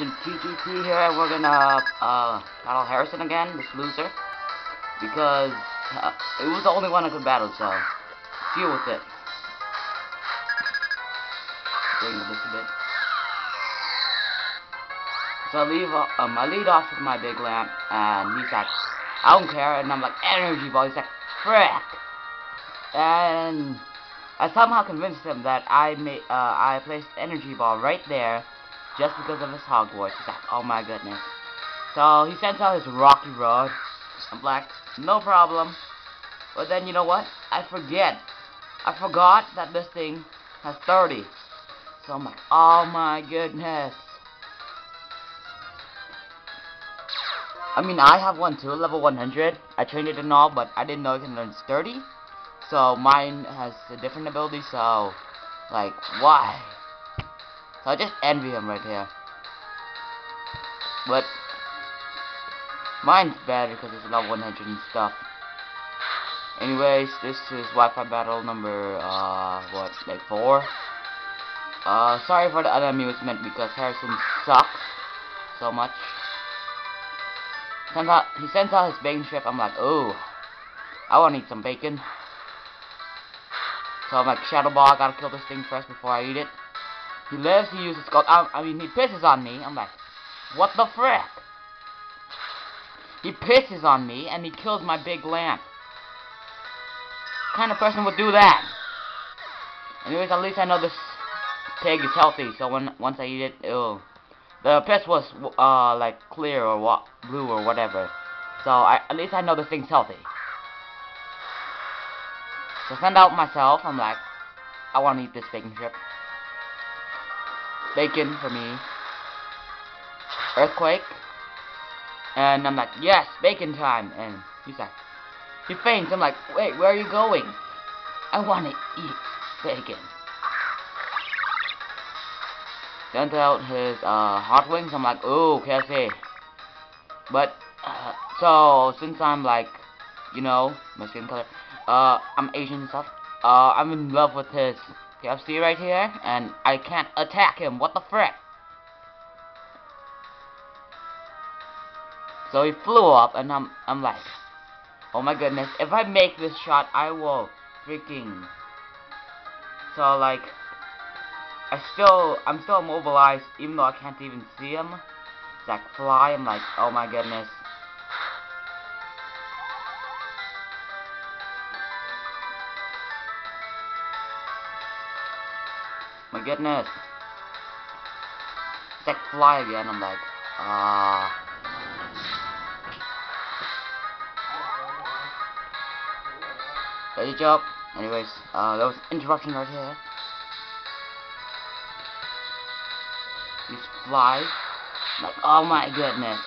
LegendofTGP here, and we're gonna battle Harrison again, this loser, because it was the only one I could battle, so deal with it. Bring this a bit. So I lead off with my big lamp, and he's like, I don't care, and I'm like, energy ball. He's like, frick, and I somehow convinced him that I placed energy ball right there. Just because of his Hogwarts. He's like, oh my goodness. So he sends out his Rocky Road. I'm like, no problem. But then you know what? I forgot that this thing has 30. So I'm like, oh my goodness. I mean, I have one too, level 100. I trained it and all, but I didn't know it can learn 30. So mine has a different ability, so like, why? So I just envy him right here. But mine's better because it's level 100 and stuff. Anyways, this is Wi-Fi battle number like 4. Sorry for the unamusement because Harrison sucks so much. He sends out his bacon strip. I'm like, ooh, I wanna eat some bacon. So I'm like, Shadow Ball, I gotta kill this thing first before I eat it. He lives, he uses gold. I mean, he pisses on me. I'm like, what the frick? He pisses on me and he kills my big lamp. What kind of person would do that? Anyways, at least I know this pig is healthy. So once I eat it, the piss was like clear or blue or whatever. So at least I know this thing's healthy. So send out myself. I'm like, I want to eat this bacon strip. Bacon for me. Earthquake. And I'm like, yes, bacon time. And he's like, he faints. I'm like, wait, where are you going? I want to eat bacon. Sent out his hot wings. I'm like, ooh, KFC. But so since I'm like, you know, my skin color, I'm Asian and stuff. I'm in love with his KFC right here, and I can't attack him. What the frick? So he flew up, and I'm like, oh my goodness! If I make this shot, I will freaking. So like, I'm still immobilized, even though I can't even see him. It's like fly. I'm like, oh my goodness. My goodness. It's like fly again. I'm like, Ready, joke? Anyways, there was interruption right here. These flies. I'm like, oh my goodness.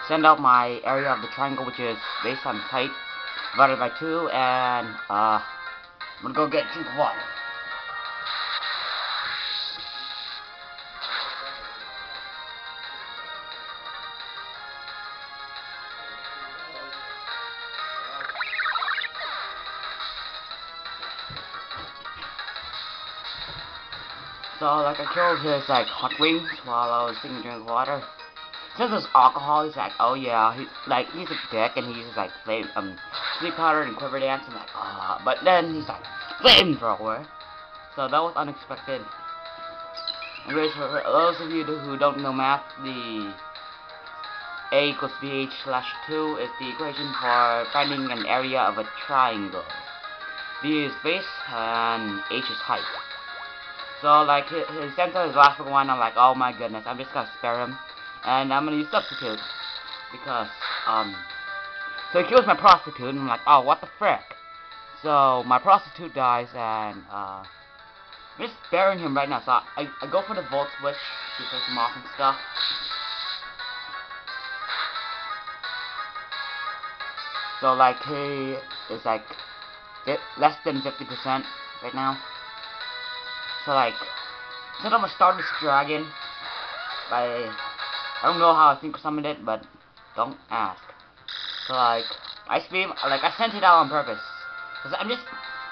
Send out my area of the triangle, which is based on height divided by 2, and I'm gonna go get a drink of water. So like I killed his like hot wings while I was taking a drink of water. Since there's alcohol, he's like, oh yeah, he's a dick, and he uses like sleep powder and quiver dance, and like, but then he's like, flamethrower. So that was unexpected. Anyways, for those of you who don't know math, the A equals BH/2 is the equation for finding an area of a triangle. B is base, and H is height. So like, his center is last one, I'm like, oh my goodness, I'm just gonna spare him. And I'm gonna use substitute because so he kills my prostitute, and I'm like, oh, what the frick? So my prostitute dies, and I'm just sparing him right now. So I go for the volt switch to piss him off and stuff. So like, he is like less than 50% right now. So like, since I'm a Stardust Dragon, I don't know how I think summoned it, but don't ask. So like, I sent it out on purpose. Cause I'm just,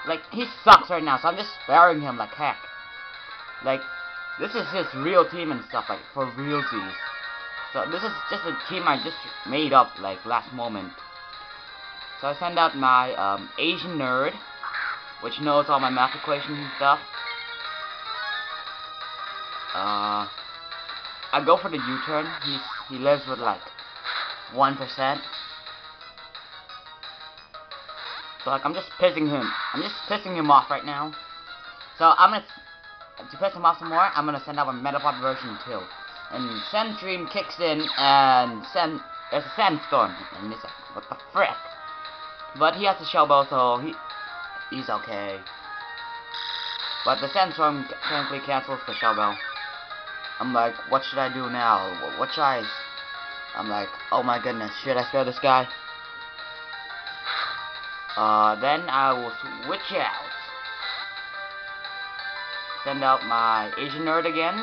like, he sucks right now, so I'm just sparing him like heck. Like, this is his real team and stuff, like, for realsies. So this is just a team I just made up, like, last moment. So I send out my, Asian nerd, which knows all my math equations and stuff. I go for the U-turn. He lives with, like, 1%. So, like, I'm just pissing him off right now. So, to piss him off some more, I'm gonna send out a Metapod version 2. And Sand Dream kicks in, and there's a sandstorm. And it's like, what the frick? But he has a shellbow, so he's okay. But the sandstorm technically cancels the shellbow. I'm like, what should I do now? What should I... I'm like, oh my goodness, should I spare this guy? Then I will switch out. Send out my Asian nerd again.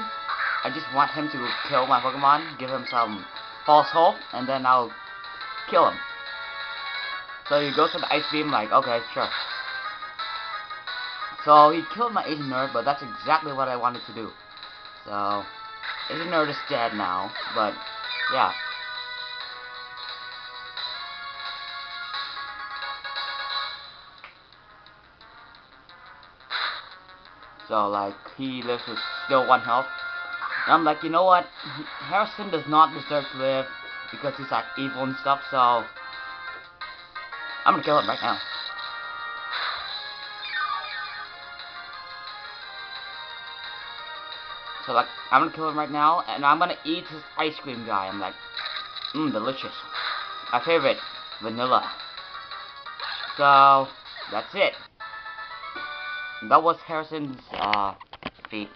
I just want him to kill my Pokemon, give him some false hope, and then I'll kill him. So he goes for the Ice Beam, like, okay, sure. So he killed my Asian nerd, but that's exactly what I wanted to do. So, Asian nerd is dead now, but, yeah. So, like, he lives with still 1 health. And I'm like, you know what? Harrison does not deserve to live because he's, like, evil and stuff, so I'm gonna kill him right now. So, like, I'm gonna kill him right now, and I'm gonna eat his ice cream guy. I'm like, delicious. My favorite, vanilla. So, that's it. That was Harrison's, feat.